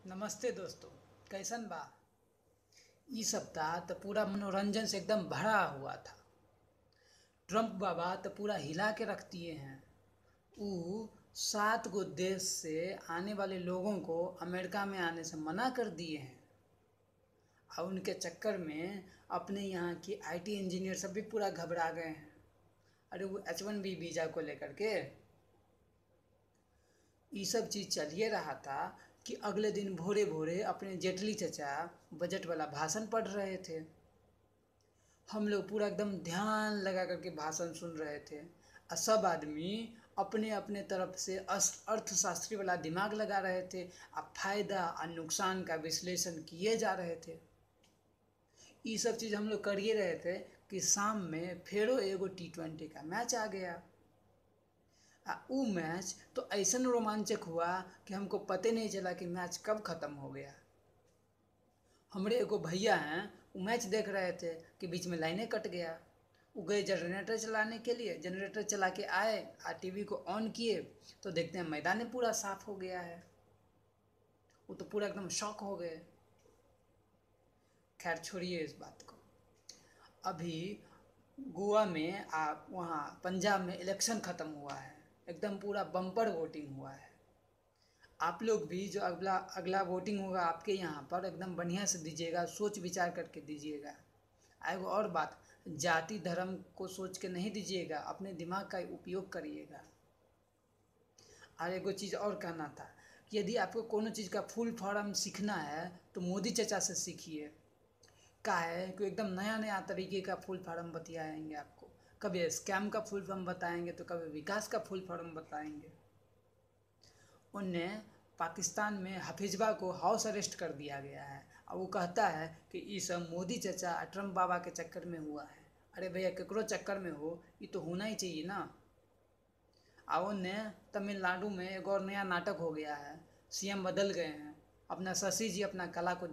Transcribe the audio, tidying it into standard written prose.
नमस्ते दोस्तों। कैसन बा? ई सप्ताह तो पूरा मनोरंजन से एकदम भरा हुआ था। ट्रम्प बाबा तो पूरा हिला के रख दिए हैं। ऊ 7 गो देश से आने वाले लोगों को अमेरिका में आने से मना कर दिए हैं। और उनके चक्कर में अपने यहाँ की आईटी इंजीनियर सब भी पूरा घबरा गए हैं। अरे वो H1B वीज़ा को लेकर के ये सब चीज़ चल ये रहा था कि अगले दिन भोरे भोरे अपने जेटली चचा बजट वाला भाषण पढ़ रहे थे। हम लोग पूरा एकदम ध्यान लगा करके भाषण सुन रहे थे और सब आदमी अपने अपने तरफ से अर्थशास्त्री वाला दिमाग लगा रहे थे और फायदा और नुकसान का विश्लेषण किए जा रहे थे। ये सब चीज़ हम लोग करिए रहे थे कि शाम में फेरो एगो T20 का मैच आ गया। ऊ मैच तो ऐसा रोमांचक हुआ कि हमको पता नहीं चला कि मैच कब ख़त्म हो गया। हमारे एगो भैया हैं, वो मैच देख रहे थे कि बीच में लाइनें कट गया। वो गए जनरेटर चलाने के लिए, जनरेटर चला के आए और टीवी को ऑन किए तो देखते हैं मैदान पूरा साफ़ हो गया है। वो तो पूरा एकदम शॉक हो गए। खैर छोड़िए इस बात को। अभी गोवा में वहाँ पंजाब में इलेक्शन ख़त्म हुआ है। एकदम पूरा बम्पर वोटिंग हुआ है। आप लोग भी जो अगला अगला वोटिंग होगा आपके यहाँ पर एकदम बढ़िया से दीजिएगा, सोच विचार करके दीजिएगा। एगो और बात, जाति धर्म को सोच के नहीं दीजिएगा, अपने दिमाग का उपयोग करिएगा। और एगो चीज़ और कहना था कि यदि आपको कोनो चीज़ का फुल फॉर्म सीखना है तो मोदी चचा से सीखिए। का है कि एकदम नया नया तरीके का फुल फॉर्म बतियाएंगे आपको। कभी स्कैम का फुल फॉर्म बताएंगे तो कभी विकास का फुल फॉर्म बताएंगे। उन्हें पाकिस्तान में हफीज़बा को हाउस अरेस्ट कर दिया गया है और वो कहता है कि ये सब मोदी चचा ट्रम्प बाबा के चक्कर में हुआ है। अरे भैया, केकरो चक्कर में हो ये तो होना ही चाहिए ना। और उन्हें तमिलनाडु में एक और नया नाटक हो गया है। सीएम बदल गए हैं। अपना शशि जी अपना कला को